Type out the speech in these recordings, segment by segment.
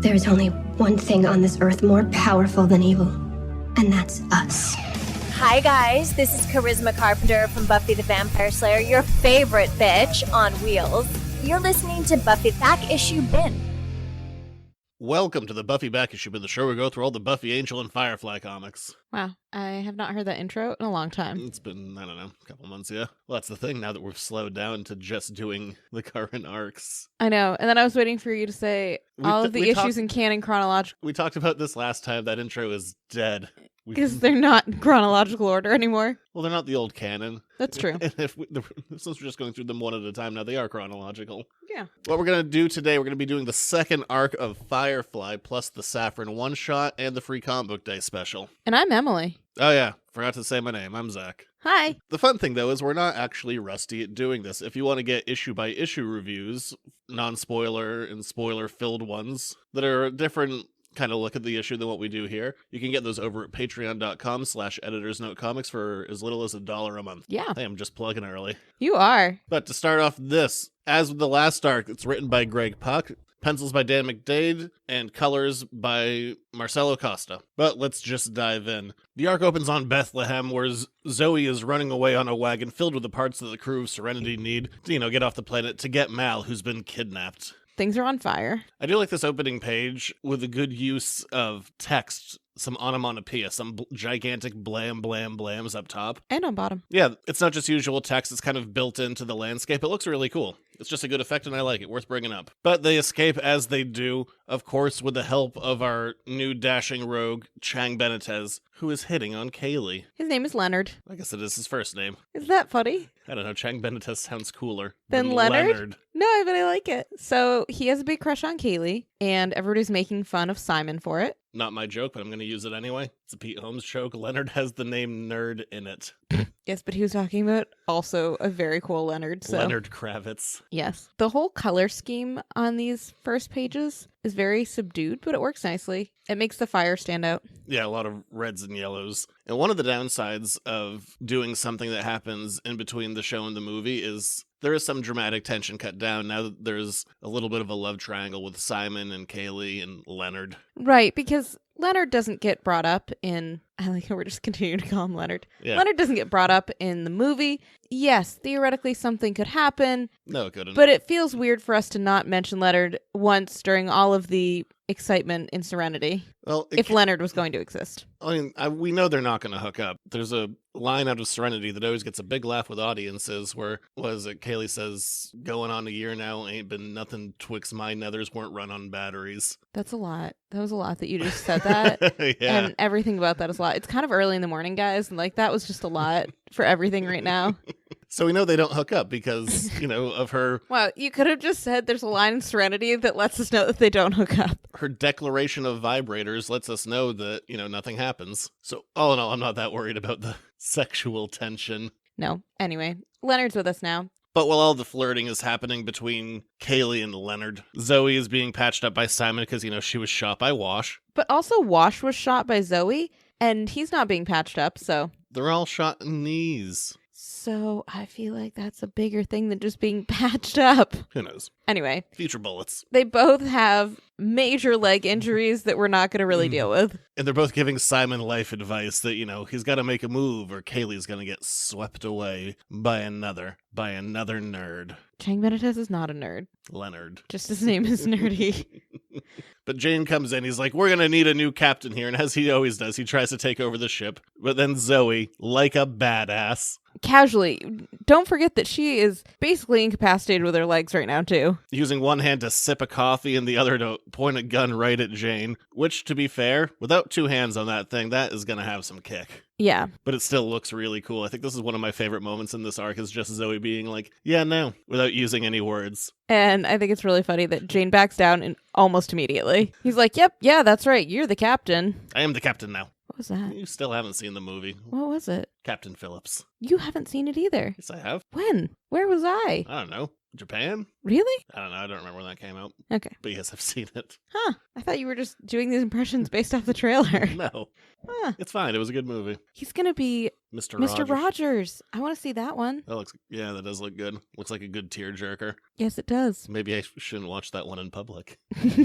There's only one thing on this earth more powerful than evil, and that's us. Hi guys, this is Charisma Carpenter from Buffy the Vampire Slayer, your favorite bitch on wheels. You're listening to Buffy Back Issue Bin. Welcome to the Buffy Back Issue Bin, the show where we go through all the Buffy, Angel, and Firefly comics. Wow, I have not heard that intro in a long time. It's been, I don't know, a couple months, yeah. Well, that's the thing, now that we've slowed down to just doing the current arcs. I know, and then I was waiting for you to say all of the issues in canon chronological. We talked about this last time, that intro is dead. Because they're not in chronological order anymore. Well, they're not the old canon. That's true. And since we're just going through them one at a time now, they are chronological. Yeah. What we're going to do today, we're going to be doing the second arc of Firefly, plus the Saffron one-shot and the free comic book day special. And I'm Emily. Oh yeah, forgot to say my name. I'm Zach. Hi. The fun thing, though, is we're not actually rusty at doing this. If you want to get issue-by-issue reviews, non-spoiler and spoiler-filled ones, that are a different kind of look at the issue than what we do here, you can get those over at patreon.com/editorsnotecomics for as little as $1 a month. Yeah. Hey, I'm just plugging early. You are. But to start off this, as with the last arc, it's written by Greg Puck, pencils by Dan McDade, and colors by Marcelo Costa. But let's just dive in. The arc opens on Bethlehem, where Zoe is running away on a wagon filled with the parts that the crew of Serenity need to, get off the planet to get Mal, who's been kidnapped. Things are on fire. I do like this opening page with a good use of text, some onomatopoeia, some gigantic blam, blam, blams up top. And on bottom. Yeah, it's not just usual text, it's kind of built into the landscape. It looks really cool. It's just a good effect and I like it, worth bringing up. But they escape as they do, of course, with the help of our new dashing rogue, Chang Benitez, who is hitting on Kaylee. His name is Leonard. I guess it is his first name. Is that funny? I don't know, Chang Benitez sounds cooler Than Leonard? No, but I like it. So he has a big crush on Kaylee, and everybody's making fun of Simon for it. Not my joke, but I'm going to use it anyway. It's a Pete Holmes joke. Leonard has the name Nerd in it. Yes, but he was talking about also a very cool Leonard. So. Leonard Kravitz. Yes. The whole color scheme on these first pages is very subdued, but it works nicely. It makes the fire stand out. Yeah, a lot of reds and yellows. And one of the downsides of doing something that happens in between the show and the movie is there is some dramatic tension cut down now that there's a little bit of a love triangle with Simon and Kaylee and Leonard. Right, because Leonard doesn't get brought up in... I like how we're just continuing to call him Leonard. Yeah. Leonard doesn't get brought up in the movie. Yes, theoretically something could happen. No, it couldn't. But it feels weird for us to not mention Leonard once during all of the excitement in Serenity. Well, if Leonard was going to exist. I mean, we know they're not going to hook up. There's a line out of Serenity that always gets a big laugh with audiences where, Kaylee says, going on a year now, ain't been nothing twixt my nethers weren't run on batteries. That's a lot. That was a lot that you just said that. Yeah. And everything about that is a lot. It's kind of early in the morning, guys. And that was just a lot for everything right now. So we know they don't hook up because, of her... Wow, you could have just said there's a line in Serenity that lets us know that they don't hook up. Her declaration of vibrators lets us know that, nothing happens. So, all in all, I'm not that worried about the sexual tension. No. Anyway, Leonard's with us now. But while all the flirting is happening between Kaylee and Leonard, Zoe is being patched up by Simon because, she was shot by Wash. But also Wash was shot by Zoe, and he's not being patched up, so... They're all shot in knees. So I feel like that's a bigger thing than just being patched up. Who knows? Anyway. Future bullets. They both have major leg injuries that we're not going to really deal with. And they're both giving Simon life advice that, he's got to make a move or Kaylee's going to get swept away by another nerd. Chang Benitez is not a nerd. Leonard. Just his name is nerdy. But Jane comes in, he's like, we're going to need a new captain here. And as he always does, he tries to take over the ship. But then Zoe, like a badass, casually, don't forget that she is basically incapacitated with her legs right now, too. Using one hand to sip a coffee and the other to point a gun right at Jane. Which, to be fair, without two hands on that thing, that is going to have some kick. Yeah. But it still looks really cool. I think this is one of my favorite moments in this arc, is just Zoe being like, yeah, no, without using any words. And I think it's really funny that Jane backs down almost immediately. He's like, yep, yeah, that's right. You're the captain. I am the captain now. What was that? You still haven't seen the movie. What was it? Captain Phillips. You haven't seen it either. Yes, I have. When? Where was I? I don't know. Japan? Really? I don't know. I don't remember when that came out. Okay. But yes, I've seen it. Huh. I thought you were just doing these impressions based off the trailer. No. Huh. It's fine. It was a good movie. He's going to be Mr. Mr. Rogers. Rogers. I want to see that one. That does look good. Looks like a good tearjerker. Yes, it does. Maybe I shouldn't watch that one in public.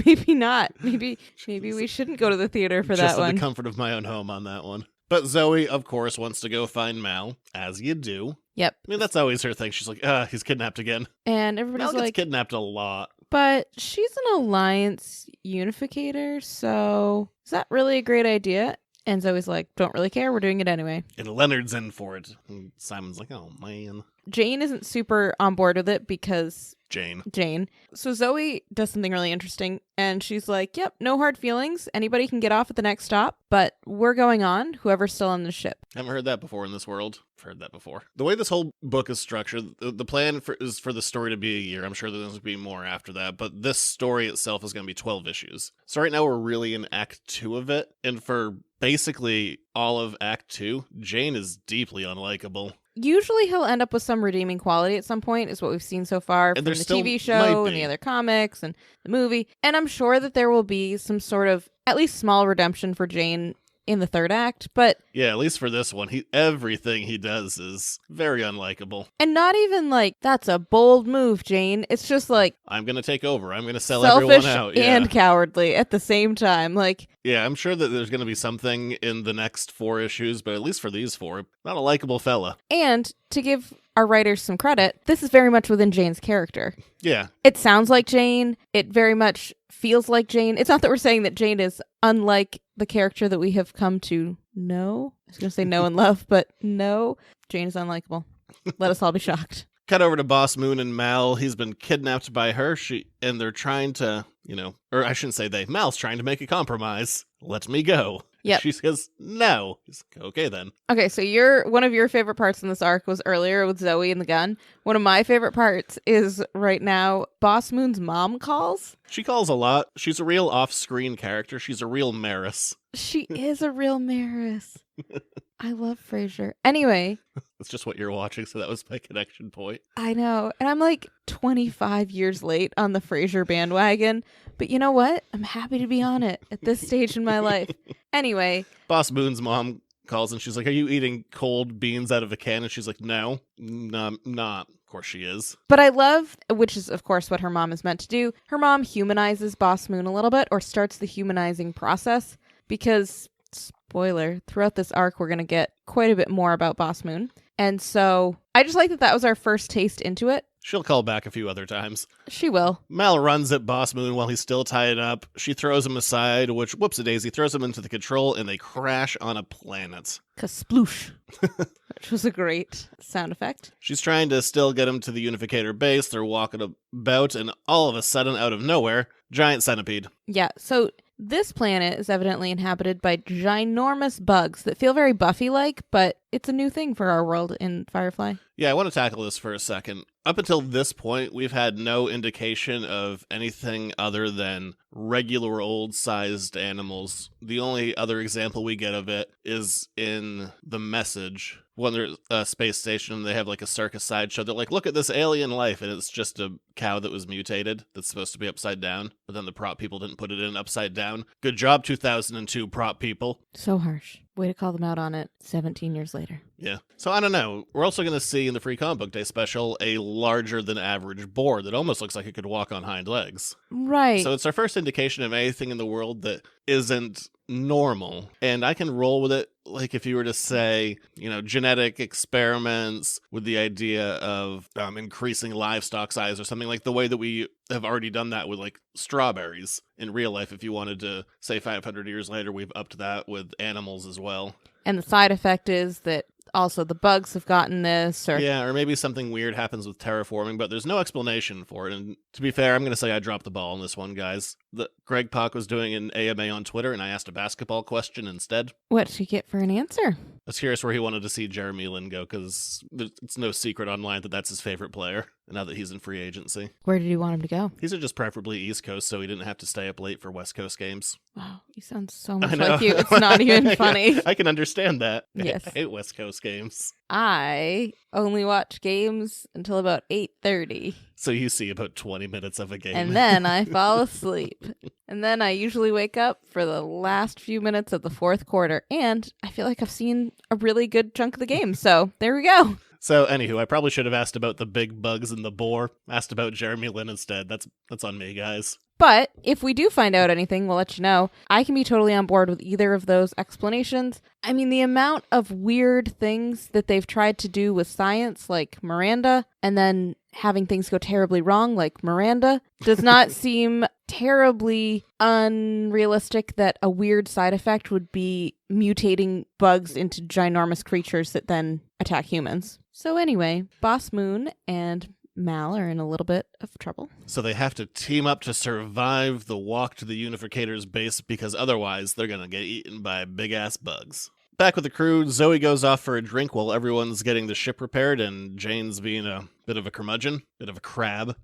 Maybe not. Maybe we shouldn't go to the theater for Just that in one. the comfort of my own home on that one. But Zoe, of course, wants to go find Mal, as you do. Yep. I mean, that's always her thing. She's like, he's kidnapped again. And everybody's Mal gets like, kidnapped a lot. but she's an Alliance unificator, so is that really a great idea? And Zoe's like, don't really care. We're doing it anyway. And Leonard's in for it. And Simon's like, oh, man. Jane isn't super on board with it because Jane. So Zoe does something really interesting, and she's like, yep, no hard feelings. Anybody can get off at the next stop, but we're going on, whoever's still on the ship. Haven't heard that before in this world. I've heard that before. The way this whole book is structured, the plan is for the story to be a year. I'm sure there's going to be more after that, but this story itself is going to be 12 issues. So right now we're really in Act 2 of it, and for basically all of Act 2, Jane is deeply unlikable. Usually he'll end up with some redeeming quality at some point, is what we've seen so far from the TV show and the other comics and the movie. And I'm sure that there will be some sort of, at least small redemption for Jane in the third act, but yeah, at least for this one, everything he does is very unlikable. And not even like, that's a bold move, Jane. It's just like, I'm gonna take over. I'm gonna sell selfish everyone out. And cowardly at the same time. Like, yeah, I'm sure that there's gonna be something in the next 4 issues, but at least for these 4, not a likable fella. And to give our writers some credit, this is very much within Jane's character. Yeah. It sounds like Jane. It very much feels like Jane. It's not that we're saying that Jane is unlike the character that we have come to know. I was going to say know and love, but no, Jane is unlikable. Let us all be shocked. Cut over to Boss Moon and Mal. He's been kidnapped by her. And they're trying to, or I shouldn't say they. Mal's trying to make a compromise. Let me go. Yep. She says no. He's like, okay then. Okay, so one of your favorite parts in this arc was earlier with Zoe and the gun. One of my favorite parts is right now Boss Moon's mom calls. She calls a lot. She's a real off-screen character. She's a real Maris. She is a real Maris. I love Frasier. Anyway. That's just what you're watching, so that was my connection point. I know. And I'm like 25 years late on the Frasier bandwagon. But you know what? I'm happy to be on it at this stage in my life. Anyway. Boss Moon's mom calls and she's like, are you eating cold beans out of a can? And she's like, no, I'm not. Of course she is. But I love, which is of course what her mom is meant to do, her mom humanizes Boss Moon a little bit, or starts the humanizing process, because, spoiler, throughout this arc we're going to get quite a bit more about Boss Moon. And so I just like that was our first taste into it. She'll call back a few other times. She will. Mal runs at Boss Moon while he's still tied up. She throws him aside, which, whoops-a-daisy, throws him into the control, and they crash on a planet. Kasploosh. Which was a great sound effect. She's trying to still get him to the Unificator base. They're walking about, and all of a sudden, out of nowhere, giant centipede. Yeah, so this planet is evidently inhabited by ginormous bugs that feel very Buffy-like, but it's a new thing for our world in Firefly. Yeah, I want to tackle this for a second. Up until this point, we've had no indication of anything other than regular old-sized animals. The only other example we get of it is in The Message. When they're at a space station, they have like a circus sideshow. They're like, look at this alien life, and it's just a cow that was mutated that's supposed to be upside down. But then the prop people didn't put it in upside down. Good job, 2002 prop people. So harsh. Way to call them out on it 17 years later. Yeah. So I don't know. We're also going to see in the Free Comic Book Day special a larger than average boar that almost looks like it could walk on hind legs. Right. So it's our first indication of anything in the world that isn't normal. And I can roll with it. Like if you were to say, genetic experiments with the idea of increasing livestock size or something, like the way that we have already done that with like strawberries in real life. If you wanted to say 500 years later, we've upped that with animals as well. And the side effect is that also the bugs have gotten this. Or maybe something weird happens with terraforming, but there's no explanation for it. And to be fair, I'm going to say I dropped the ball on this one, guys. Greg Pak was doing an AMA on Twitter, and I asked a basketball question instead. What did he get for an answer? I was curious where he wanted to see Jeremy Lin go, because it's no secret online that that's his favorite player. now that he's in free agency. Where did you want him to go? He said just preferably East Coast so he didn't have to stay up late for West Coast games. Wow, you sound so much I know. like you. It's not even funny. I can understand that. Yes. I hate West Coast games. I only watch games until about 8:30. So you see about 20 minutes of a game. And then I fall asleep. And then I usually wake up for the last few minutes of the fourth quarter. And I feel like I've seen a really good chunk of the game. So there we go. So, anywho, I probably should have asked about the big bugs and the boar. Asked about Jeremy Lin instead. That's on me, guys. But if we do find out anything, we'll let you know. I can be totally on board with either of those explanations. I mean, the amount of weird things that they've tried to do with science, like Miranda, and then having things go terribly wrong, like Miranda, does not seem terribly unrealistic that a weird side effect would be mutating bugs into ginormous creatures that then attack humans. So anyway, Boss Moon and Mal are in a little bit of trouble. So they have to team up to survive the walk to the Unificator's base because otherwise they're going to get eaten by big-ass bugs. Back with the crew, Zoe goes off for a drink while everyone's getting the ship repaired and Jane's being a bit of a curmudgeon, bit of a crab,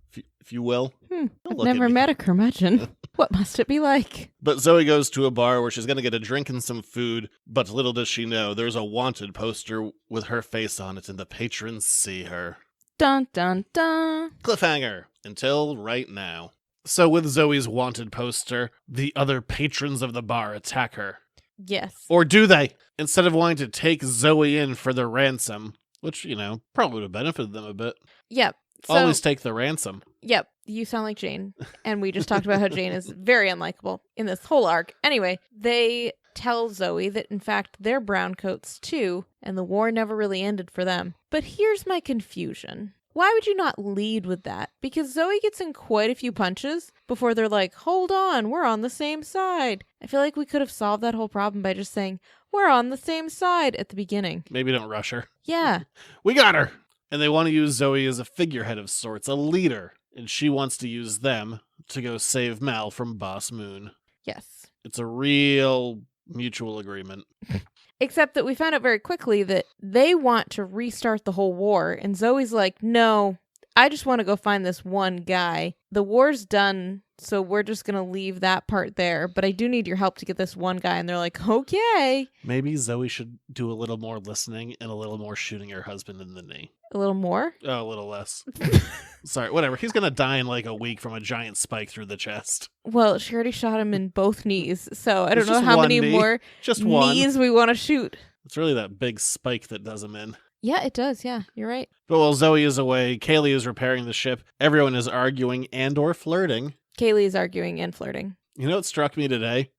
if you will. I've look never at me. met a curmudgeon. What must it be like? But Zoe goes to a bar where she's going to get a drink and some food, but little does she know, there's a wanted poster with her face on it and the patrons see her. Dun, dun, dun. Cliffhanger. Until right now. So with Zoe's wanted poster, the other patrons of the bar attack her. Yes. Or do they? Instead of wanting to take Zoe in for the ransom, which, probably would have benefited them a bit. Yep. So, Always take the ransom. Yep. You sound like Jane. And we just talked about how Jane is very unlikable in this whole arc. Anyway, they tell Zoe that, in fact, they're browncoats too, and the war never really ended for them. But here's my confusion. Why would you not lead with that? Because Zoe gets in quite a few punches before they're like, hold on, we're on the same side. I feel like we could have solved that whole problem by just saying, we're on the same side at the beginning. Maybe don't rush her. Yeah. We got her! And they want to use Zoe as a figurehead of sorts, a leader. And she wants to use them to go save Mal from Boss Moon. Yes. It's a real mutual agreement. Except that we found out very quickly that they want to restart the whole war. And Zoe's like, no, I just want to go find this one guy. The war's done, so we're just going to leave that part there. But I do need your help to get this one guy. And they're like, okay. Maybe Zoe should do a little more listening and a little more shooting her husband in the knee. A little more? Oh, a little less. Sorry, whatever. He's going to die in like a week from a giant spike through the chest. Well, she already shot him in both knees. So I don't It's know just how one many knee. more Just one. knees we want to shoot. It's really that big spike that does him in. Yeah, it does. Yeah, you're right. But while Zoe is away, Kaylee is repairing the ship. Everyone is arguing and or flirting. Kaylee is arguing and flirting. You know what struck me today?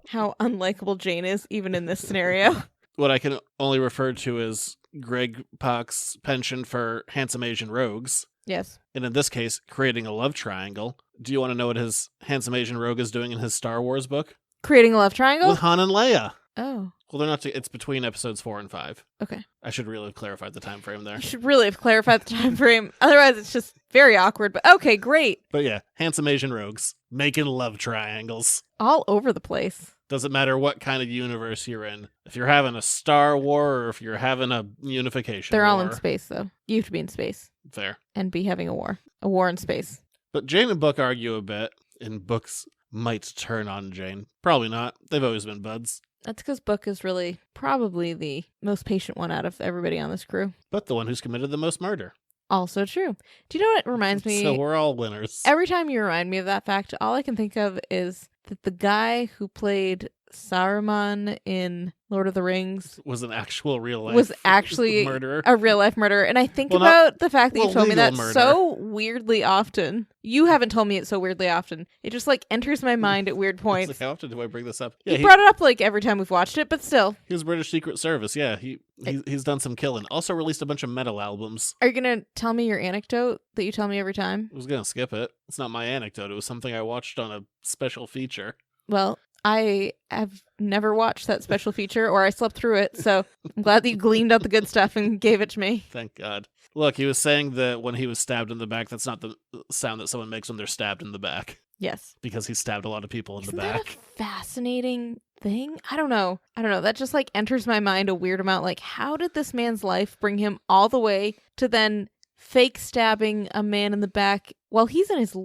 How unlikable Jane is, even in this scenario. What I can only refer to as Greg Pak's penchant for handsome Asian rogues. Yes. And in this case, creating a love triangle. Do you want to know what his handsome Asian rogue is doing in his Star Wars book? Creating a love triangle? With Han and Leia. Oh, Well, they're not. It's between episodes 4 and 5. okay. I should really have clarified the time frame there. You should really have clarified the time frame. Otherwise, it's just very awkward. But okay, great. But yeah, handsome Asian rogues making love triangles. All over the place. Doesn't matter what kind of universe you're in. If you're having a Star War or if you're having a Unification They're all in war. space, though. You have to be in space Fair. and be having a war. A war in space. But Jane and Book argue a bit, and Book's might turn on Jane. Probably not. They've always been buds. That's because Book is really probably the most patient one out of everybody on this crew. But the one who's committed the most murder. Also true. Do you know what it reminds me? So we're all winners. Every time you remind me of that fact, all I can think of is that the guy who played Saruman in Lord of the Rings Was an actual real life was actually murderer. a real life murderer. And I think Well, about the fact that well, you told me legal that murder. so weirdly often. You haven't told me it so weirdly often. It just like enters my mind at weird It's points. like, how often do I bring this up? You Yeah, brought it up like every time we've watched it, but still. he was British Secret Service. Yeah, he's done some killing. Also released a bunch of metal albums. Are you going to tell me your anecdote that you tell me every time? I was gonna skip it. It's not my anecdote. It was something I watched on a special feature. Well, I have never watched that special feature or I slept through it, so I'm glad that you gleaned out the good stuff and gave it to me. Thank God. Look, he was saying that when he was stabbed in the back, that's not the sound that someone makes when they're stabbed in the back. Yes. Because he stabbed a lot of people in Isn't the that back. a fascinating thing? I don't know. That just like enters my mind a weird amount. Like, how did this man's life bring him all the way to then fake stabbing a man in the back while he's in his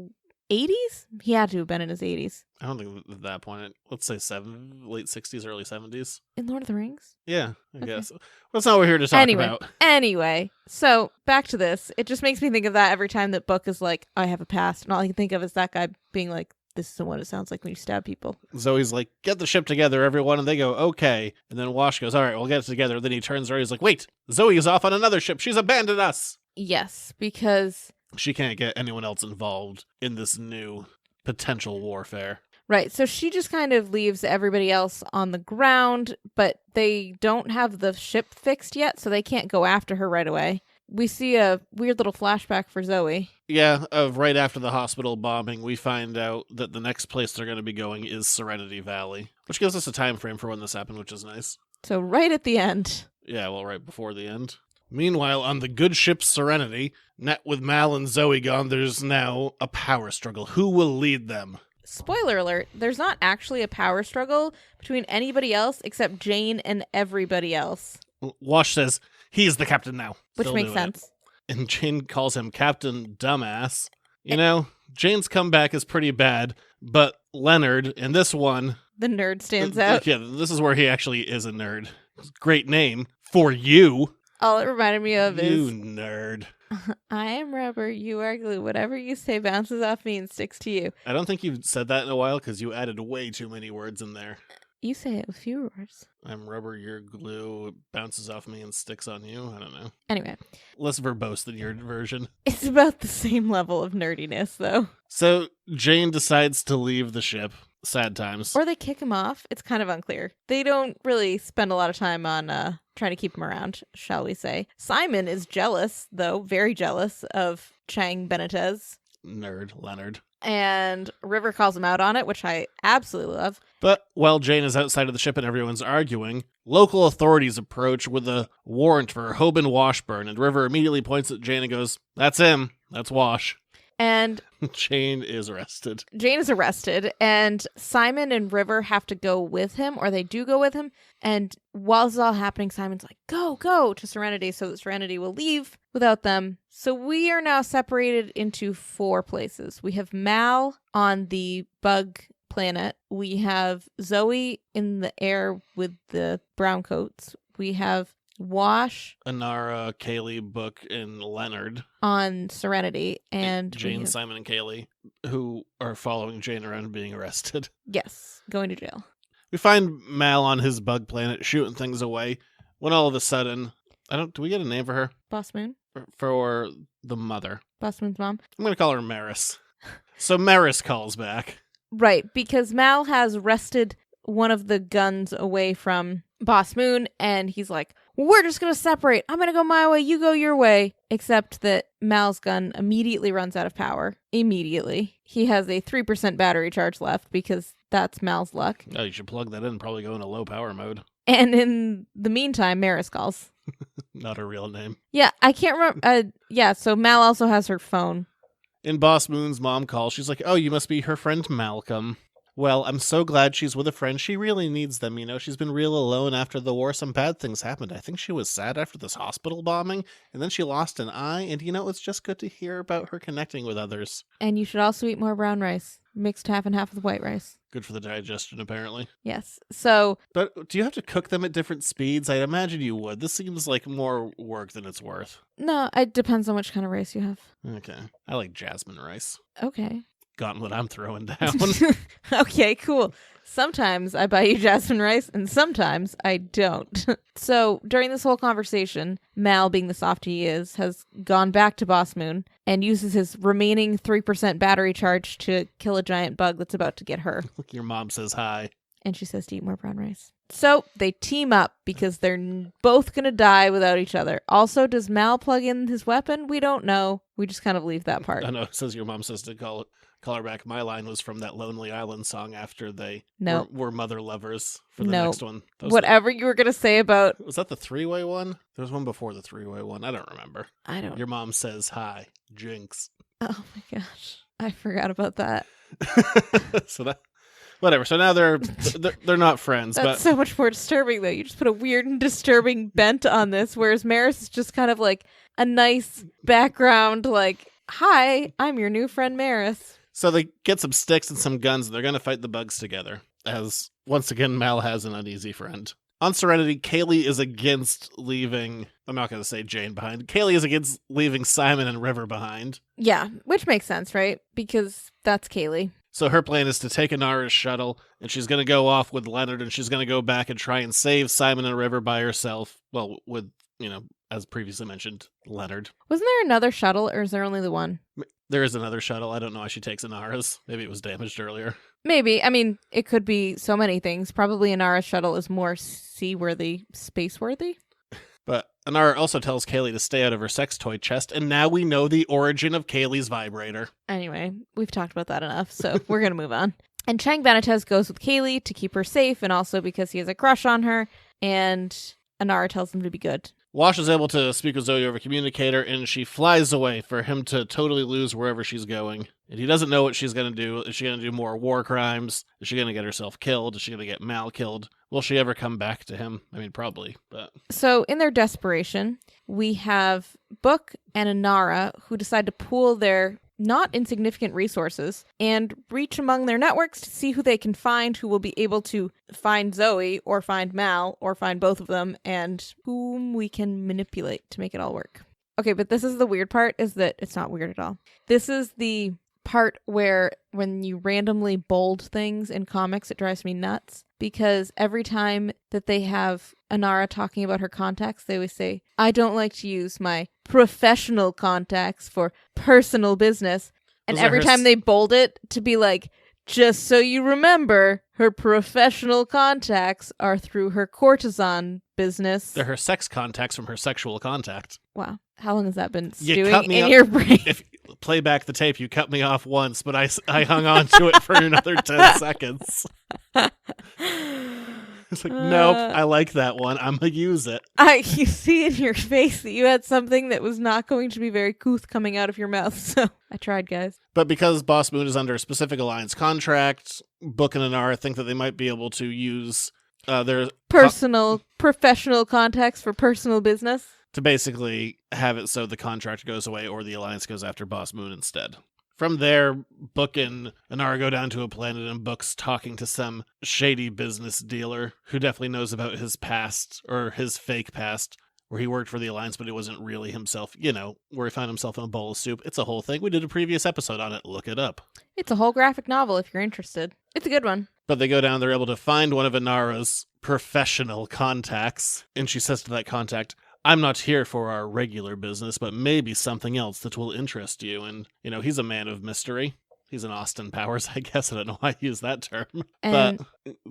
80s? He had to have been in his 80s. I don't think at that point, let's say late 60s, early 70s. In Lord of the Rings? Yeah, I Okay. guess. Well, that's not what we're here to talk about. Anyway, so back to this. It just makes me think of that every time that Book is like, I have a past. And all I can think of is that guy being like, this is what it sounds like when you stab people. Zoe's like, get the ship together, everyone. And they go, okay. And then Wash goes, all right, we'll get it together. Then he turns around. He's like, wait, Zoe is off on another ship. She's abandoned us. Yes, because... She can't get anyone else involved in this new potential warfare. Right, so she just kind of leaves everybody else on the ground, but they don't have the ship fixed yet, so they can't go after her right away. We see a weird little flashback for Zoe. Yeah, right after the hospital bombing, we find out that the next place they're going to be going is Serenity Valley, which gives us a time frame for when this happened, which is nice. So right at the end. Yeah, well, right before the end. Meanwhile, on the good ship Serenity, with Mal and Zoe gone, there's now a power struggle. Who will lead them? Spoiler alert, there's not actually a power struggle between anybody else except Jane and everybody else. Wash says, he's the captain now. Which Still makes doing sense. it. And Jane calls him Captain Dumbass. You know, Jane's comeback is pretty bad, but Leonard, in this one... The nerd stands out. Yeah, this is where he actually is a nerd. Great name. For you. All it reminded me of You is... nerd. I am rubber, you are glue. Whatever you say bounces off me and sticks to you. I don't think you've said that in a while because you added way too many words in there. You say it with fewer words. I'm rubber, you're glue, it bounces off me and sticks on you. I don't know. Anyway. Less verbose than your version. It's about the same level of nerdiness, though. So Jane decides to leave the ship. Sad times. Or they kick him off. It's kind of unclear. They don't really spend a lot of time on trying to keep him around, shall we say. Simon is jealous, though, very jealous of Chang Benitez. Nerd, Leonard. And River calls him out on it, which I absolutely love. But while Jane is outside of the ship and everyone's arguing, local authorities approach with a warrant for Hoban Washburn, and River immediately points at Jane and goes, that's him. That's Wash. And Jane is arrested. Jane is arrested, and Simon and River have to go with him, or they do go with him. And while this is all happening, Simon's like, go to Serenity so that Serenity will leave without them. So we are now separated into 4 places. We have Mal on the bug planet. We have Zoe in the air with the brown coats. We have Wash, Inara, Kaylee, Book, and Leonard on Serenity, and Jane, Simon, and Kaylee, who are following Jane around and being arrested. Yes, going to jail. We find Mal on his bug planet shooting things away when all of a sudden, do we get a name for her? Boss Moon? For the mother. Boss Moon's mom? I'm going to call her Maris. So Maris calls back. Right, because Mal has wrested one of the guns away from Boss Moon, and he's like, we're just going to separate. I'm going to go my way, you go your way. Except that Mal's gun immediately runs out of power. Immediately. He has a 3% battery charge left because that's Mal's luck. Oh, you should plug that in and probably go into low power mode. And in the meantime, Maris calls. Not her real name. Yeah, I can't remember. So Mal also has her phone. In Boss Moon's mom calls, she's like, oh, you must be her friend Malcolm. Well, I'm so glad she's with a friend. She really needs them, you know. She's been real alone after the war. Some bad things happened. I think she was sad after this hospital bombing, and then she lost an eye, and, you know, it's just good to hear about her connecting with others. And you should also eat more brown rice, mixed half and half with white rice. Good for the digestion, apparently. Yes. So... But do you have to cook them at different speeds? I imagine you would. This seems like more work than it's worth. No, it depends on which kind of rice you have. Okay. I like jasmine rice. Okay. Gauntlet I'm throwing down. Okay, cool. Sometimes I buy you jasmine rice, and sometimes I don't. So during this whole conversation, Mal, being the softie he is, has gone back to Boss Moon and uses his remaining 3% battery charge to kill a giant bug that's about to get her. Your mom says hi. And she says to eat more brown rice. So they team up because they're both going to die without each other. Also, does Mal plug in his weapon? We don't know. We just kind of leave that part. I know. It says your mom says to call her back. My line was from that Lonely Island song after they were mother lovers for the next one. Whatever you were going to say about... Was that the 3-way one? There was one before the 3-way one. I don't remember. Your mom says hi. Jinx. Oh my gosh. I forgot about that. So that... Whatever. So now they're not friends. That's so much more disturbing, though. You just put a weird and disturbing bent on this, whereas Maris is just kind of like, a nice background, like, hi, I'm your new friend Maris. So they get some sticks and some guns, and they're going to fight the bugs together, as, once again, Mal has an uneasy friend. On Serenity, Kaylee is against leaving, I'm not going to say Jane behind, Kaylee is against leaving Simon and River behind. Yeah, which makes sense, right? Because that's Kaylee. So her plan is to take Inara's shuttle, and she's going to go off with Leonard, and she's going to go back and try and save Simon and River by herself. Well, with, as previously mentioned, Leonard. Wasn't there another shuttle, or is there only the one? There is another shuttle. I don't know why she takes Inara's. Maybe it was damaged earlier. Maybe. I mean, it could be so many things. Probably Inara's shuttle is more seaworthy, space-worthy. But Inara also tells Kaylee to stay out of her sex toy chest, and now we know the origin of Kaylee's vibrator. Anyway, we've talked about that enough, so we're going to move on. And Chang Benitez goes with Kaylee to keep her safe, and also because he has a crush on her, and Inara tells him to be good. Wash is able to speak with Zoe over communicator, and she flies away for him to totally lose wherever she's going. And he doesn't know what she's going to do. Is she going to do more war crimes? Is she going to get herself killed? Is she going to get Mal killed? Will she ever come back to him? I mean, probably, but... So, in their desperation, we have Book and Inara who decide to pool their not insignificant resources and reach among their networks to see who they can find who will be able to find Zoe or find Mal or find both of them and whom we can manipulate to make it all work. Okay, but this is the weird part, is that it's not weird at all. This is the part where when you randomly bold things in comics, it drives me nuts because every time that they have Inara talking about her contacts, they always say, I don't like to use my professional contacts for personal business. And every time they bold it to be like, just so you remember, her professional contacts are through her courtesan business. They're her sex contacts from her sexual contact. Wow. How long has that been You stewing in your brain? If play back the tape, you cut me off once, but I hung on to it for another 10 seconds. It's like, nope, I like that one. I'm going to use it. You see in your face that you had something that was not going to be very couth coming out of your mouth, so I tried, guys. But because Boss Moon is under a specific alliance contract, Book and Inara think that they might be able to use their... professional contacts for personal business. To basically have it so the contract goes away or the alliance goes after Boss Moon instead. From there, Book and Inara go down to a planet, and Book's talking to some shady business dealer who definitely knows about his past, or his fake past, where he worked for the alliance, but it wasn't really himself. Where he found himself in a bowl of soup. It's a whole thing. We did a previous episode on it. Look it up. It's a whole graphic novel if you're interested. It's a good one. But they go down, they're able to find one of Inara's professional contacts, and she says to that contact, I'm not here for our regular business, but maybe something else that will interest you. And, he's a man of mystery. He's an Austin Powers, I guess. I don't know why I use that term. But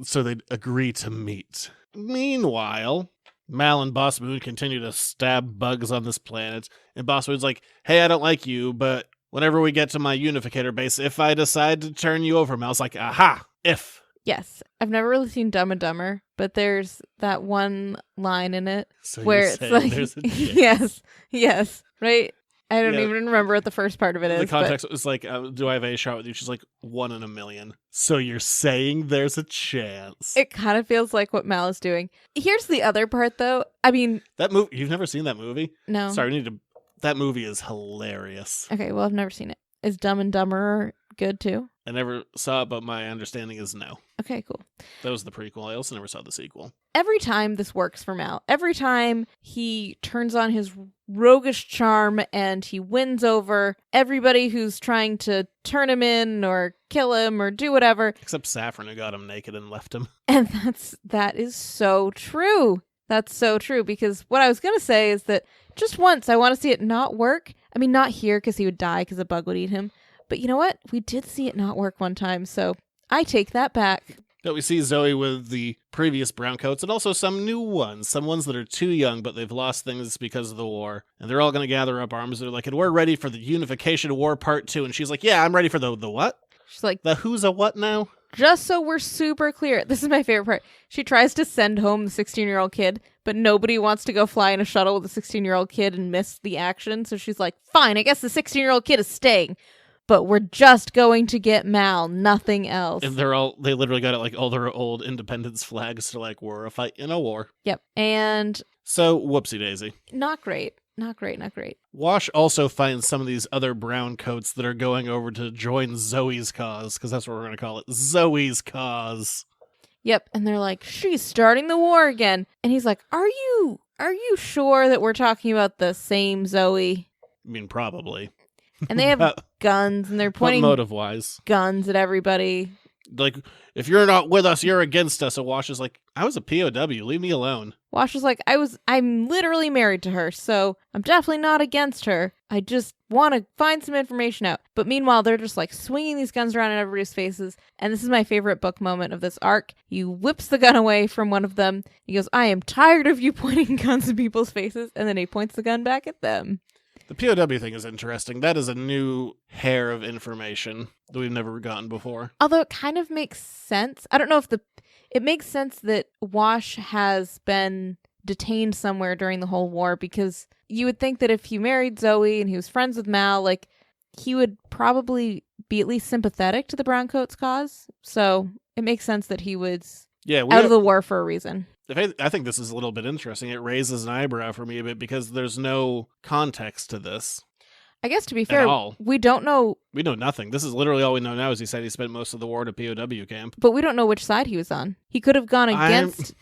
so they agree to meet. Meanwhile, Mal and Boss Moon continue to stab bugs on this planet. And Boss Moon's like, hey, I don't like you, but whenever we get to my unificator base, if I decide to turn you over, Mal's like, aha, if. Yes. I've never really seen Dumb and Dumber, but there's that one line in it so where it's like, there's a yes, right? I don't even remember what the first part of it is. The context was like, do I have a shot with you? She's like, 1 in a million. So you're saying there's a chance. It kind of feels like what Mal is doing. Here's the other part, though. I mean... That movie, you've never seen that movie? No. Sorry, that movie is hilarious. Okay, well, I've never seen it. Is Dumb and Dumber good, too? I never saw it, but my understanding is no. Okay, cool. That was the prequel. I also never saw the sequel. Every time this works for Mal, every time he turns on his roguish charm and he wins over everybody who's trying to turn him in or kill him or do whatever. Except Saffron, who got him naked and left him. And that is so true. That's so true, because what I was going to say is that just once I want to see it not work. I mean, not here because he would die because a bug would eat him. But you know what? We did see it not work one time, so I take that back. But we see Zoe with the previous brown coats and also some new ones. Some ones that are too young, but they've lost things because of the war. And they're all going to gather up arms. They're like, and we're ready for the Unification War Part 2. And she's like, yeah, I'm ready for the what? She's like, the who's a what now? Just so we're super clear, this is my favorite part. She tries to send home the 16-year-old kid, but nobody wants to go fly in a shuttle with a 16-year-old kid and miss the action. So she's like, fine, I guess the 16-year-old kid is staying. But we're just going to get Mal, nothing else. And they literally got it like all their old independence flags to like, we're a fight in a war. Yep. And so, whoopsie daisy. Not great. Not great, not great. Wash also finds some of these other brown coats that are going over to join Zoe's cause, because that's what we're going to call it. Zoe's cause. Yep, and they're like, she's starting the war again. And he's like, are you sure that we're talking about the same Zoe? I mean, probably. And they have guns, and they're pointing motive-wise. guns at everybody. Like, if you're not with us, you're against us. And Wash is like, I was a POW. Leave me alone. Wash is like, I'm literally married to her, so I'm definitely not against her. I just want to find some information out. But meanwhile, they're just like swinging these guns around in everybody's faces. And this is my favorite book moment of this arc. He whips the gun away from one of them. He goes, I am tired of you pointing guns at people's faces. And then he points the gun back at them. The POW thing is interesting. That is a new hair of information that we've never gotten before. Although it kind of makes sense. I don't know if it makes sense that Wash has been detained somewhere during the whole war, because you would think that if he married Zoe and he was friends with Mal, like, he would probably be at least sympathetic to the Browncoats' cause. So it makes sense that he was out of the war for a reason. I think this is a little bit interesting. It raises an eyebrow for me a bit because there's no context to this. I guess, to be fair, we don't know. We know nothing. This is literally all we know now is he said he spent most of the war at a POW camp. But we don't know which side he was on. He could have gone against...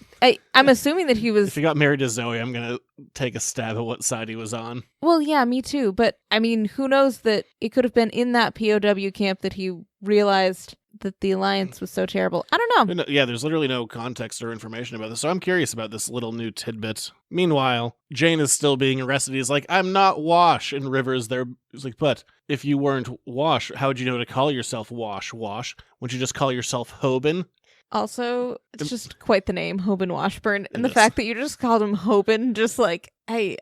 I'm assuming that he was... If he got married to Zoe, I'm going to take a stab at what side he was on. Well, yeah, me too. But, I mean, who knows that it could have been in that POW camp that he realized that the alliance was so terrible. I don't know. Yeah, there's literally no context or information about this, so I'm curious about this little new tidbit. Meanwhile, Jane is still being arrested. He's like, I'm not Wash. And River's there. He's like, but if you weren't Wash, how would you know to call yourself Wash? Wouldn't you just call yourself Hoban? Also, it's just quite the name, Hoban Washburn. And the fact that you just called him Hoban, just like, I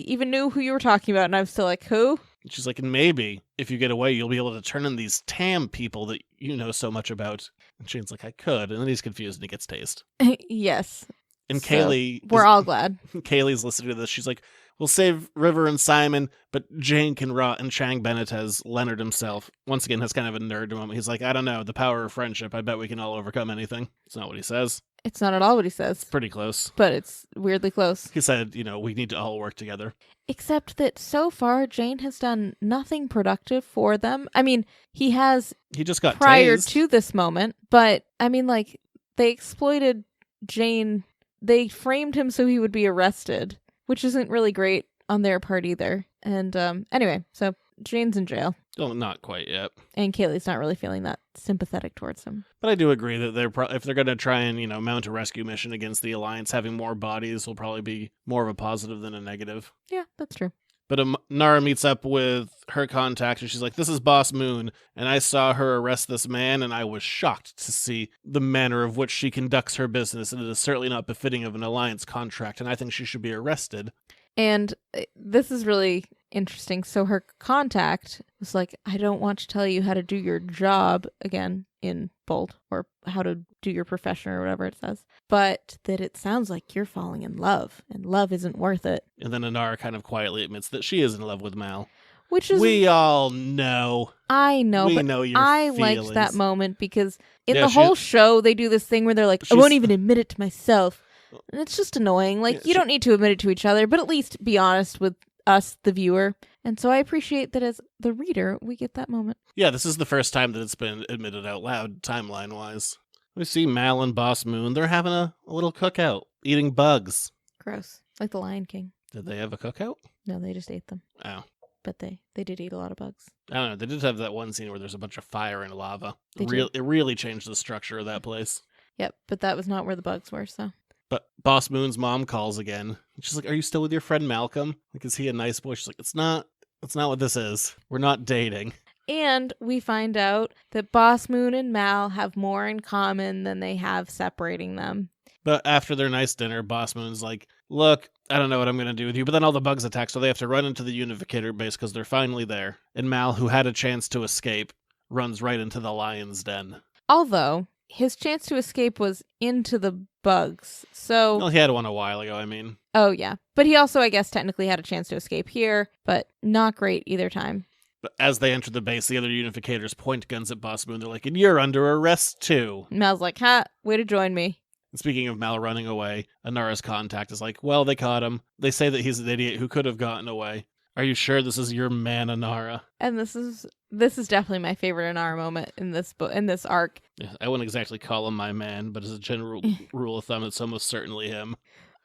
even knew who you were talking about, and I'm still like, who? She's like, and maybe if you get away, you'll be able to turn in these Tam people that you know so much about. And Shane's like, I could. And then he's confused and he gets tased. Yes. And so, Kaylee... We're all glad. Kaylee's listening to this. She's like, we'll save River and Simon, but Jane can rot. And Chang Bennett has Leonard himself. Once again, has kind of a nerd moment. He's like, I don't know, the power of friendship. I bet we can all overcome anything. It's not what he says. It's not at all what he says. It's pretty close. But it's weirdly close. He said, we need to all work together. Except that so far, Jane has done nothing productive for them. I mean, he just got prior tased to this moment. But, I mean, like, they exploited Jane. They framed him so he would be arrested, which isn't really great on their part either. And anyway, so Jane's in jail. Oh, not quite yet. And Kaylee's not really feeling that sympathetic towards him. But I do agree that if they're going to try and, mount a rescue mission against the Alliance, having more bodies will probably be more of a positive than a negative. Yeah, that's true. But Nara meets up with her contact, and she's like, this is Boss Moon, and I saw her arrest this man, and I was shocked to see the manner of which she conducts her business, and it is certainly not befitting of an Alliance contract, and I think she should be arrested. And this is really interesting. So her contact was like, I don't want to tell you how to do your job, again, in bold, or how to do your profession or whatever it says, but that it sounds like you're falling in love, and love isn't worth it. And then Inara kind of quietly admits that she is in love with Mal. Which is... We all know. I know, we but know your I feelings. liked that moment because in the whole show, they do this thing where they're like, I won't even admit it to myself. And it's just annoying. Like, you don't need to admit it to each other, but at least be honest with us, the viewer. And so I appreciate that as the reader, we get that moment. Yeah, this is the first time that it's been admitted out loud, timeline-wise. We see Mal and Boss Moon. They're having a little cookout, eating bugs. Gross. Like the Lion King. Did they have a cookout? No, they just ate them. Oh. But they did eat a lot of bugs. I don't know. They did have that one scene where there's a bunch of fire and lava. It really changed the structure of that place. Yep, but that was not where the bugs were, so... But Boss Moon's mom calls again. She's like, are you still with your friend Malcolm? Like, is he a nice boy? She's like, it's not what this is. We're not dating. And we find out that Boss Moon and Mal have more in common than they have separating them. But after their nice dinner, Boss Moon's like, look, I don't know what I'm going to do with you. But then all the bugs attack, so they have to run into the Unificator base because they're finally there. And Mal, who had a chance to escape, runs right into the lion's den. Although... his chance to escape was into the bugs, so... Well, he had one a while ago, I mean. Oh, yeah. But he also, I guess, technically had a chance to escape here, but not great either time. But as they enter the base, the other Unificators point guns at Boss Moon. They're like, and you're under arrest, too. Mal's like, ha, way to join me. Speaking of Mal running away, Anara's contact is like, well, they caught him. They say that he's an idiot who could have gotten away. Are you sure this is your man, Anara? And this is definitely my favorite Anara moment in this arc. Yeah, I wouldn't exactly call him my man, but as a general rule of thumb, it's almost certainly him.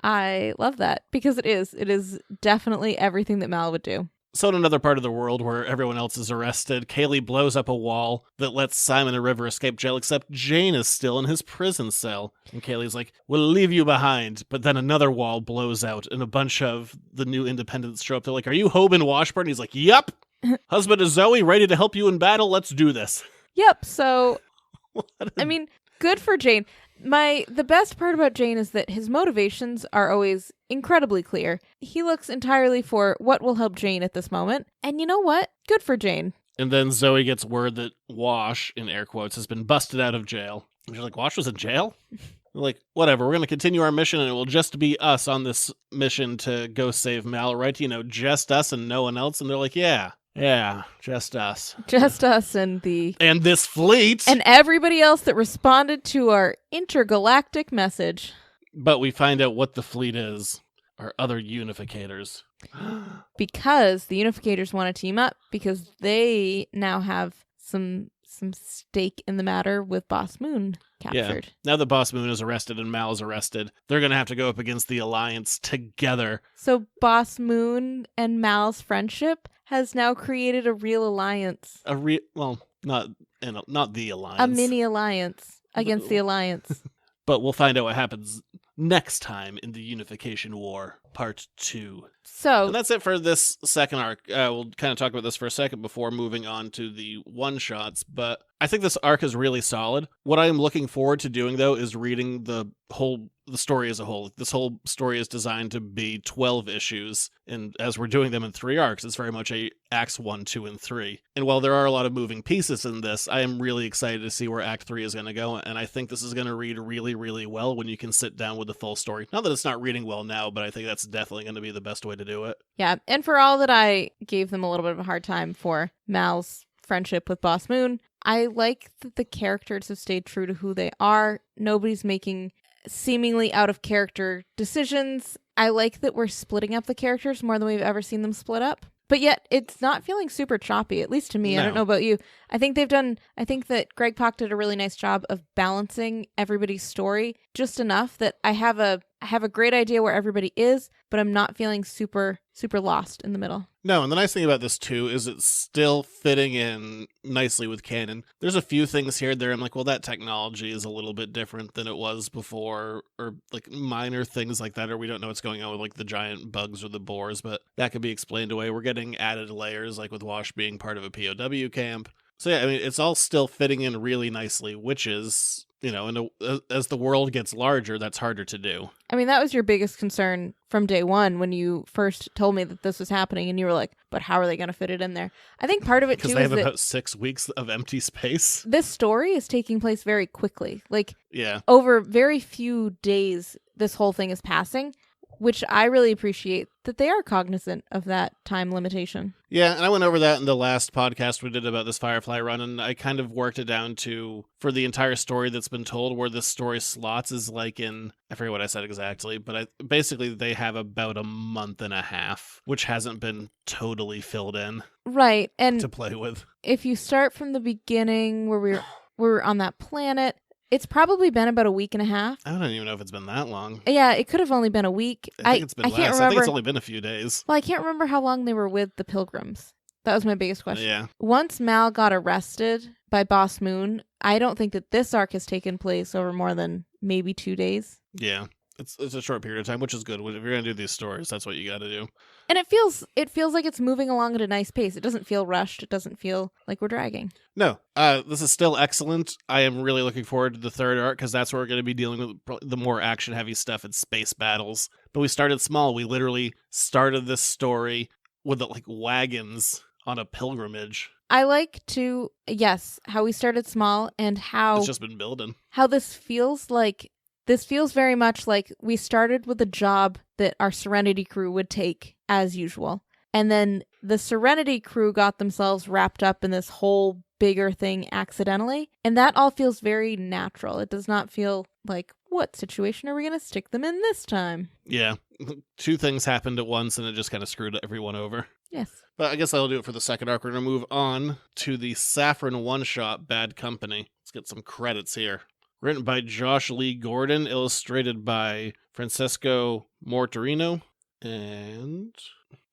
I love that because it is definitely everything that Mal would do. So in another part of the world where everyone else is arrested, Kaylee blows up a wall that lets Simon and River escape jail, except Jane is still in his prison cell. And Kaylee's like, we'll leave you behind. But then another wall blows out, and a bunch of the new independents show up. They're like, are you Hoban Washburn? He's like, yep. Husband is Zoe, ready to help you in battle. Let's do this. Yep, so, I mean, good for Jane. The best part about Jane is that his motivations are always incredibly clear. He looks entirely for what will help Jane at this moment. And you know what? Good for Jane. And then Zoe gets word that Wash, in air quotes, has been busted out of jail. And she's like, Wash was in jail? They're like, whatever, we're going to continue our mission, and it will just be us on this mission to go save Mal, right? You know, just us and no one else. And they're like, yeah, just us. Just us and this fleet. And everybody else that responded to our intergalactic message. But we find out what the fleet is. Our other unificators. Because the unificators want to team up because they now have some stake in the matter with Boss Moon captured. Yeah. Now that Boss Moon is arrested and Mal is arrested, they're going to have to go up against the Alliance together. So Boss Moon and Mal's friendship has now created a real alliance. Not the Alliance. A mini alliance against the Alliance. But we'll find out what happens next time in the Unification War, Part 2. And that's it for this second arc. We'll kind of talk about this for a second before moving on to the one-shots, but I think this arc is really solid. What I am looking forward to doing, though, is reading the story as a whole. This whole story is designed to be 12 issues, and as we're doing them in 3 arcs, it's very much Acts 1, 2, and 3. And while there are a lot of moving pieces in this, I am really excited to see where Act 3 is going to go, and I think this is going to read really, really well when you can sit down with the full story. Not that it's not reading well now, but I think that's definitely going to be the best way to do it. Yeah, and for all that I gave them a little bit of a hard time for Mal's friendship with Boss Moon, I like that the characters have stayed true to who they are. Nobody's making seemingly out of character decisions. I like that we're splitting up the characters more than we've ever seen them split up. But yet, it's not feeling super choppy, at least to me. No. I don't know about you. I think that Greg Pak did a really nice job of balancing everybody's story just enough that I have a great idea where everybody is, but I'm not feeling super, super lost in the middle. No, and the nice thing about this, too, is it's still fitting in nicely with canon. There's a few things here and there I'm like, well, that technology is a little bit different than it was before, or like minor things like that, or we don't know what's going on with like the giant bugs or the boars, but that could be explained away. We're getting added layers, like with Wash being part of a POW camp. So yeah, I mean, it's all still fitting in really nicely, which is, you know, as the world gets larger, that's harder to do. I mean, that was your biggest concern from day one when you first told me that this was happening, and you were like, but how are they going to fit it in there? I think part of it, too, is because they have that about 6 weeks of empty space. this story is taking place very quickly. Like, Yeah. over very few days, this whole thing is passing, which I really appreciate that they are cognizant of that time limitation. Yeah, and I went over that in the last podcast we did about this Firefly run, and I kind of worked it down to, for the entire story that's been told, where this story slots is like in, I forget what I said exactly, but basically they have about a month and a half, which hasn't been totally filled in Right, and to play with. if you start from the beginning where we were on that planet, it's probably been about a week and a half. I don't even know if it's been that long. Yeah, it could have only been a week. I think it's been less. Can't I remember. think it's only been a few days. Well, I can't remember how long they were with the Pilgrims. That was my biggest question. Yeah. Once Mal got arrested by Boss Moon, I don't think that this arc has taken place over more than maybe 2 days. Yeah. It's a short period of time, which is good. If you're going to do these stories, that's what you got to do. And it feels like it's moving along at a nice pace. It doesn't feel rushed. It doesn't feel like we're dragging. No, this is still excellent. I am really looking forward to the third arc because that's where we're going to be dealing with the more action-heavy stuff and space battles. But we started small. We literally started this story with like wagons on a pilgrimage. I like to, yes, how we started small and how It's just been building. How this feels very much like we started with a job that our Serenity crew would take as usual. And then the Serenity crew got themselves wrapped up in this whole bigger thing accidentally. And that all feels very natural. It does not feel like, what situation are we going to stick them in this time? Yeah. 2 things happened at once, and it just kind of screwed everyone over. Yes. But I guess that'll do it for the second arc. We're going to move on to the Saffron one-shot, Bad Company. Let's get some credits here. Written by Josh Lee Gordon, illustrated by Francesco Mortorino, and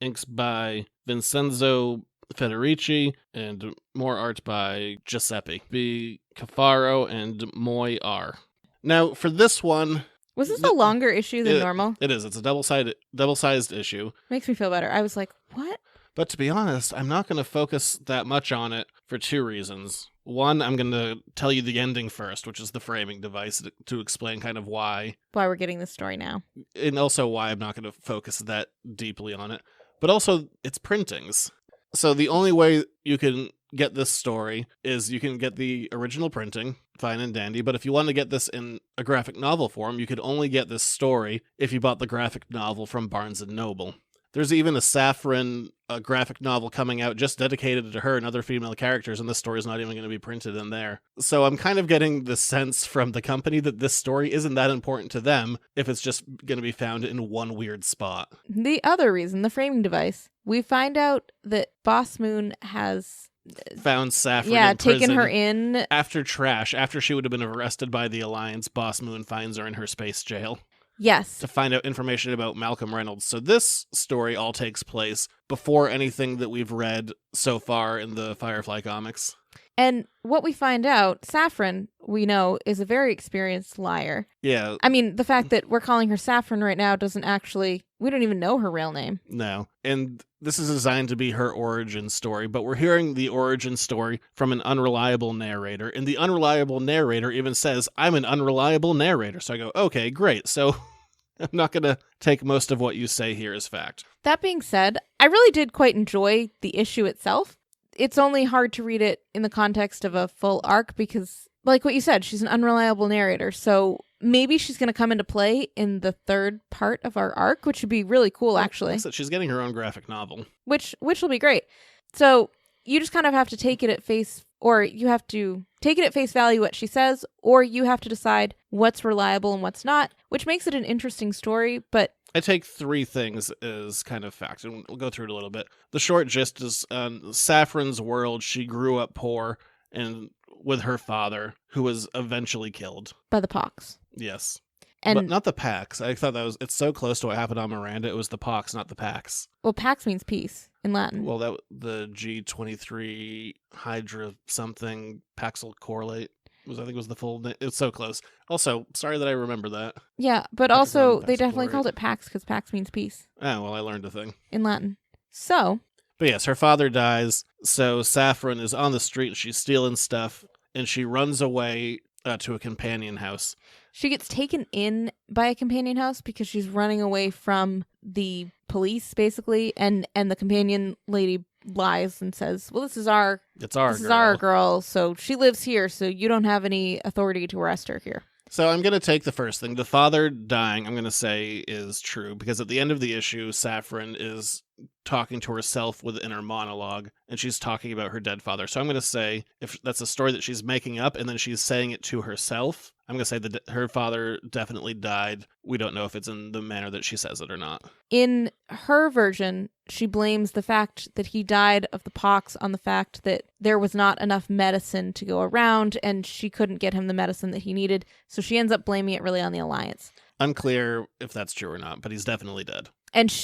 inks by Vincenzo Federici, and more art by Giuseppe B. Cafaro and Moy R. Now, for this one... Was this a longer issue than normal? It is. It's a double-sized issue. Makes me feel better. I was like, what? But to be honest, I'm not going to focus that much on it for 2 reasons. One, I'm going to tell you the ending first, which is the framing device, to explain kind of why we're getting this story now. And also why I'm not going to focus that deeply on it. But also, it's printings. So the only way you can get this story is you can get the original printing, fine and dandy, but if you want to get this in a graphic novel form, you could only get this story if you bought the graphic novel from Barnes & Noble. There's even a Saffron graphic novel coming out just dedicated to her and other female characters, and this story is not even going to be printed in there. So I'm kind of getting the sense from the company that this story isn't that important to them if it's just going to be found in one weird spot. The other reason, the framing device, we find out that Boss Moon has... found Saffron in prison. Taken her in. After she would have been arrested by the Alliance, Boss Moon finds her in her space jail. Yes. To find out information about Malcolm Reynolds. So this story all takes place before anything that we've read so far in the Firefly comics. And what we find out, Saffron, we know, is a very experienced liar. Yeah. I mean, the fact that we're calling her Saffron right now doesn't actually... We don't even know her real name. No. And this is designed to be her origin story, but we're hearing the origin story from an unreliable narrator. And the unreliable narrator even says, I'm an unreliable narrator. So I go, okay, great. So I'm not going to take most of what you say here as fact. That being said, I really did quite enjoy the issue itself. It's only hard to read it in the context of a full arc because, like what you said, she's an unreliable narrator. So maybe she's going to come into play in the 3rd part of our arc, which would be really cool, actually. Like I said, she's getting her own graphic novel. Which will be great. So you just kind of have to take it at face, or you have to take it at face value what she says, or you have to decide what's reliable and what's not, which makes it an interesting story, but... I take 3 things as kind of fact, and we'll go through it a little bit. The short gist is Saffron's world, she grew up poor and with her father, who was eventually killed. By the Pox. Yes. And but not the Pax. I thought it's so close to what happened on Miranda, it was the Pox, not the Pax. Well, Pax means peace in Latin. Well, the G23 Hydra something Paxil correlate. I think was the full name. It's so close. Also, sorry that I remember that. Yeah, but also they definitely called it Pax because Pax means peace. Oh, well, I learned a thing. In Latin. So. But yes, her father dies, so Saffron is on the street, she's stealing stuff, and she runs away to a companion house. She gets taken in by a companion house because she's running away from the police, basically, and the companion lady lies and says, well, this is our girl, so she lives here, so you don't have any authority to arrest her here. So I'm going to take the first thing. The father dying, I'm going to say, is true, because at the end of the issue, Saffron is talking to herself within her monologue, and she's talking about her dead father. So I'm going to say, if that's a story that she's making up, and then she's saying it to herself, I'm going to say that her father definitely died. We don't know if it's in the manner that she says it or not. In her version, she blames the fact that he died of the pox on the fact that there was not enough medicine to go around, and she couldn't get him the medicine that he needed. So she ends up blaming it really on the Alliance. Unclear if that's true or not, but he's definitely dead. And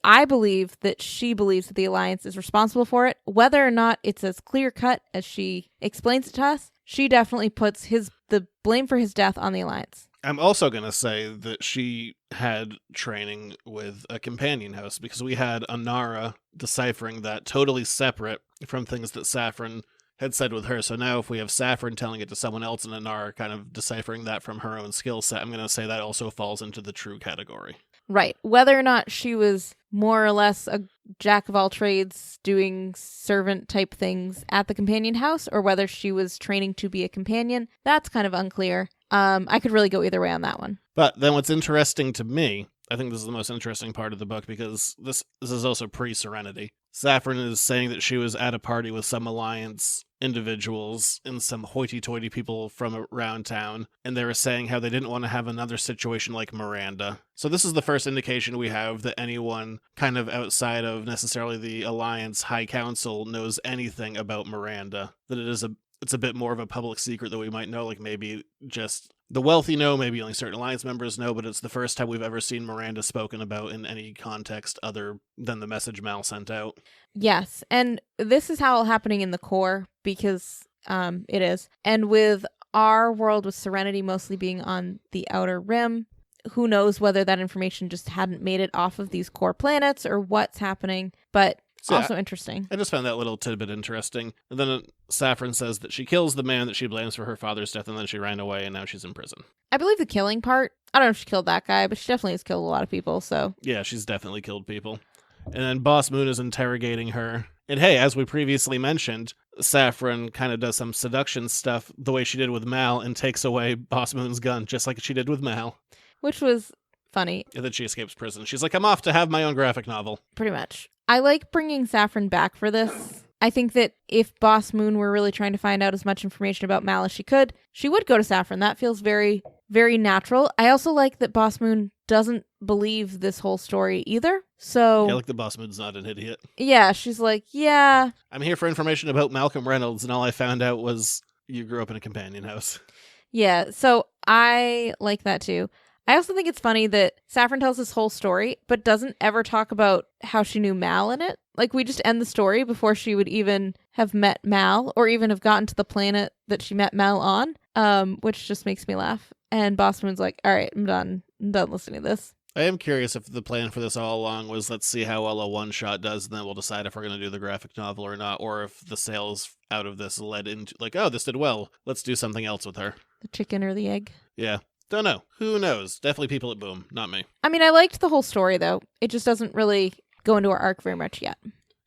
I believe that she believes that the Alliance is responsible for it. Whether or not it's as clear-cut as she explains it to us, she definitely puts the blame for his death on the Alliance. I'm also going to say that she had training with a companion house, because we had Anara deciphering that totally separate from things that Saffron had said with her. So now if we have Saffron telling it to someone else and Anara kind of deciphering that from her own skill set, I'm going to say that also falls into the true category. Right. Whether or not she was more or less a jack of all trades doing servant type things at the companion house, or whether she was training to be a companion, that's kind of unclear. I could really go either way on that one. But then what's interesting to me, I think this is the most interesting part of the book because this is also pre-Serenity. Saffron is saying that she was at a party with some Alliance individuals and some hoity-toity people from around town, and they were saying how they didn't want to have another situation like Miranda. So this is the first indication we have that anyone kind of outside of necessarily the Alliance High Council knows anything about Miranda, that it's a bit more of a public secret that we might know, like maybe just the wealthy know, maybe only certain Alliance members know, but it's the first time we've ever seen Miranda spoken about in any context other than the message Mal sent out. Yes, and this is how happening in the core, because it is. And with our world with Serenity mostly being on the Outer Rim, who knows whether that information just hadn't made it off of these core planets or what's happening, but So, also interesting. I just found that little tidbit interesting. And then Saffron says that she kills the man that she blames for her father's death, and then she ran away, and now she's in prison. I believe the killing part, I don't know if she killed that guy, but she definitely has killed a lot of people, so. Yeah, she's definitely killed people. And then Boss Moon is interrogating her. And hey, as we previously mentioned, Saffron kind of does some seduction stuff the way she did with Mal and takes away Boss Moon's gun, just like she did with Mal. Which was funny. And then she escapes prison. She's like, I'm off to have my own graphic novel. Pretty much. I like bringing Saffron back for this. I think that if Boss Moon were really trying to find out as much information about Mal as she could, she would go to Saffron. That feels very, very natural. I also like that Boss Moon doesn't believe this whole story either. So Yeah, like the Boss Moon's not an idiot. yeah, she's like, yeah. I'm here for information about Malcolm Reynolds, and all I found out was you grew up in a companion house. Yeah, so I like that too. I also think it's funny that Saffron tells this whole story, but doesn't ever talk about how she knew Mal in it. Like, we just end the story before she would even have met Mal, or even have gotten to the planet that she met Mal on, which just makes me laugh. And Boss Moon's like, all right, I'm done listening to this. I am curious if the plan for this all along was let's see how well a one-shot does, and then we'll decide if we're going to do the graphic novel or not, or if the sales out of this led into, like, oh, this did well, let's do something else with her. The chicken or the egg. Yeah. Don't know. Who knows? Definitely people at Boom, not me. I mean, I liked the whole story, though. It just doesn't really go into our arc very much yet.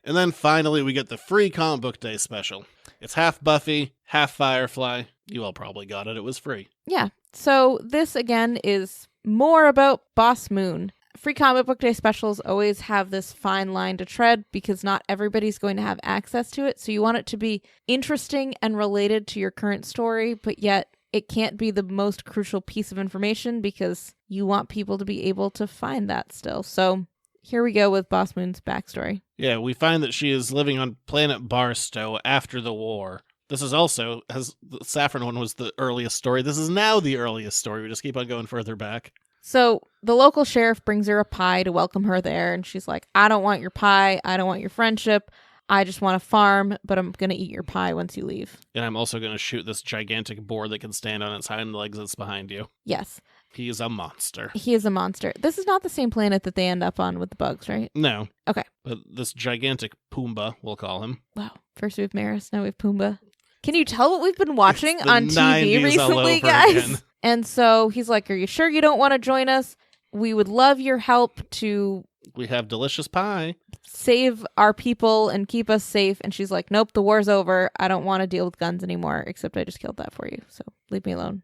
And then finally, we get the free comic book day special. It's half Buffy, half Firefly. You all probably got it. It was free. Yeah. So this, again, is more about Boss Moon. Free comic book day specials always have this fine line to tread because not everybody's going to have access to it. So you want it to be interesting and related to your current story, but yet it can't be the most crucial piece of information because you want people to be able to find that still. So here we go with Boss Moon's backstory. Yeah, we find that she is living on planet Barstow after the war. This is also, as the Saffron one was the earliest story, this is now the earliest story. We just keep on going further back. So the local sheriff brings her a pie to welcome her there, and she's like, I don't want your pie, I don't want your friendship, I just want to farm, but I'm going to eat your pie once you leave. And I'm also going to shoot this gigantic boar that can stand on its hind legs that's behind you. Yes. He is a monster. He is a monster. This is not the same planet that they end up on with the bugs, right? No. Okay. But this gigantic Pumbaa, we'll call him. Wow. First we have Maris, now we have Pumbaa. Can you tell what we've been watching on TV 90s all recently, over guys? again. And so he's like, are you sure you don't want to join us? We would love your help to We have delicious pie. save our people and keep us safe. And she's like, nope, the war's over. I don't want to deal with guns anymore, except I just killed that for you. So leave me alone.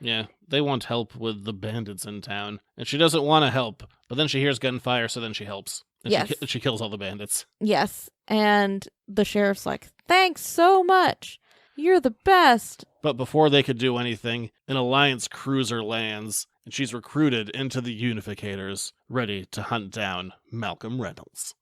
Yeah, they want help with the bandits in town. And she doesn't want to help, but then she hears gunfire, so then she helps. And Yes. she kills all the bandits. Yes. And the sheriff's like, thanks so much. You're the best. But before they could do anything, an Alliance cruiser lands, and she's recruited into the Unificators, ready to hunt down Malcolm Reynolds.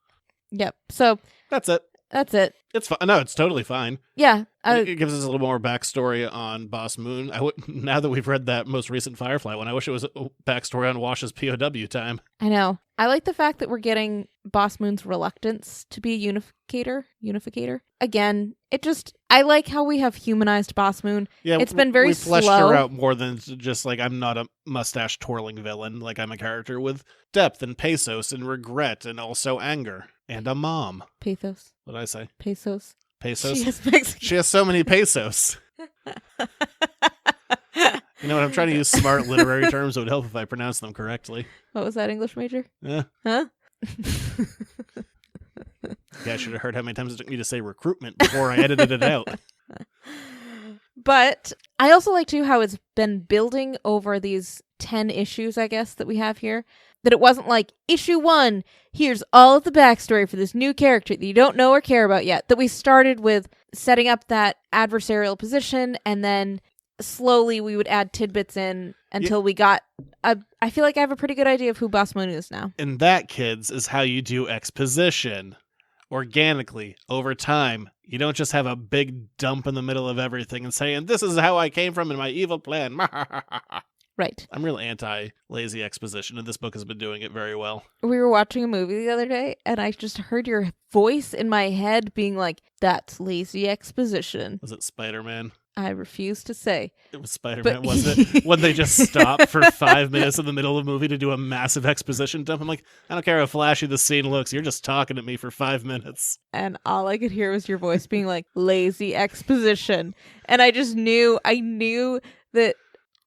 Yep. So That's it. that's it. It's fine. No, it's totally fine. Yeah. It gives us a little more backstory on Boss Moon. Now that we've read that most recent Firefly one, I wish it was a backstory on Wash's POW time. I know. I like the fact that we're getting Boss Moon's reluctance to be a unificator. Again, I like how we have humanized Boss Moon. Yeah, It's been very we fleshed slow. her out more than just like I'm not a mustache twirling villain. Like I'm a character with depth and pathos and regret and also anger and a mom. Pathos. What did I say? Pesos. Pesos. She has Mexican. She has so many pesos. You know what? I'm trying to use smart literary terms. It would help if I pronounce them correctly. What was that English major? Yeah. Huh? Yeah, I should have heard how many times it took me to say recruitment before I edited it out. But I also like too how it's been building over these 10 issues, I guess, that we have here. That it wasn't like, issue 1, here's all of the backstory for this new character that you don't know or care about yet. That we started with setting up that adversarial position, and then slowly we would add tidbits in until we got I feel like I have a pretty good idea of who Boss Moon is now. And that, kids, is how you do exposition. Organically, over time. You don't just have a big dump in the middle of everything and saying, this is how I came from in my evil plan. Right. I'm real anti-lazy exposition, and this book has been doing it very well. We were watching a movie the other day, and I just heard your voice in my head being like, that's lazy exposition. Was it Spider-Man? I refuse to say. It was Spider-Man, wasn't it? When they just stop for 5 minutes in the middle of the movie to do a massive exposition dump. I'm like, I don't care how flashy the scene looks. You're just talking to me for 5 minutes. And all I could hear was your voice being like, lazy exposition. And I knew that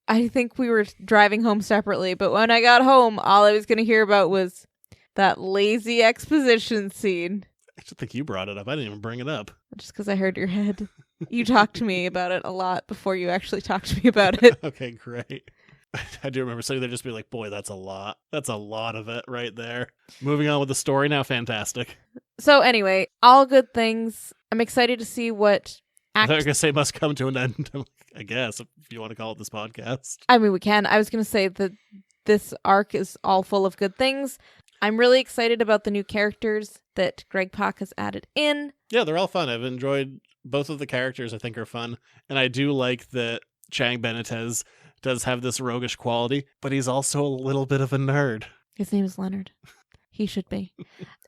I think we were driving home separately. But when I got home, all I was going to hear about was that lazy exposition scene. I just think you brought it up. I didn't even bring it up. Just because I heard your head. You talked to me about it a lot before you actually talked to me about it. Okay, great. I do remember sitting there just being like, boy, that's a lot. That's a lot of it right there. Moving on with the story now, fantastic. So anyway, all good things. I'm excited to see what I thought you were going to say must come to an end, I guess, if you want to call it this podcast. I mean, we can. I was going to say that this arc is all full of good things. I'm really excited about the new characters that Greg Pak has added in. Yeah, they're all fun. I've enjoyed both of the characters. I think are fun. And I do like that Chang Benitez does have this roguish quality, but he's also a little bit of a nerd. His name is Leonard. He should be.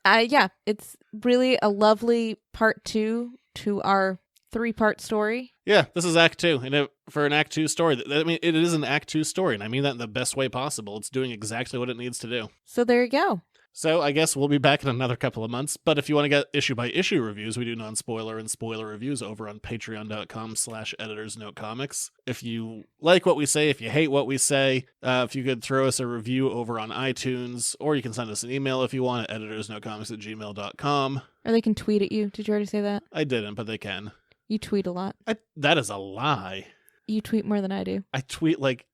Yeah, it's really a lovely part 2 to our 3-part story. Yeah, this is Act 2. And for an Act 2 story, I mean, it is an Act 2 story, and I mean that in the best way possible. It's doing exactly what it needs to do. So there you go. So I guess we'll be back in another couple of months. But if you want to get issue-by-issue reviews, we do non-spoiler and spoiler reviews over on patreon.com/editorsnotecomics. If you like what we say, if you hate what we say, if you could throw us a review over on iTunes, or you can send us an email if you want at editorsnotecomics@gmail.com. Or they can tweet at you. Did you already say that? I didn't, but they can. You tweet a lot. That is a lie. You tweet more than I do. I tweet like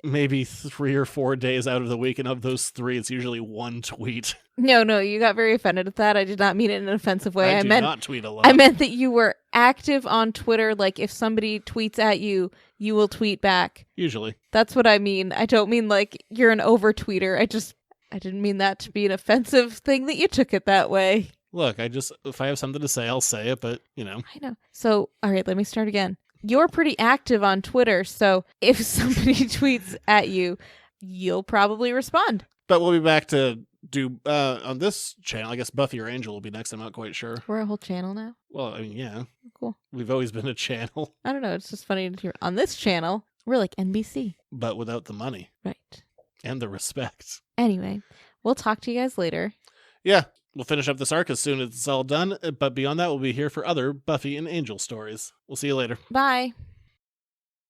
maybe 3 or 4 days out of the week, and of those 3, it's usually one tweet. No, you got very offended at that. I did not mean it in an offensive way. I meant not tweet a lot. I meant that you were active on Twitter. Like if somebody tweets at you, you will tweet back. Usually. That's what I mean. I don't mean like you're an over-tweeter. I didn't mean that to be an offensive thing that you took it that way. Look, if I have something to say, I'll say it, but, you know. I know. So, all right, let me start again. You're pretty active on Twitter, so if somebody tweets at you, you'll probably respond. But we'll be back to do, on this channel, I guess Buffy or Angel will be next, I'm not quite sure. We're a whole channel now? Well, I mean, yeah. Cool. We've always been a channel. I don't know, it's just funny to hear. On this channel, we're like NBC. But without the money. Right. And the respect. Anyway, we'll talk to you guys later. Yeah. We'll finish up this arc as soon as it's all done, but beyond that, we'll be here for other Buffy and Angel stories. We'll see you later. Bye.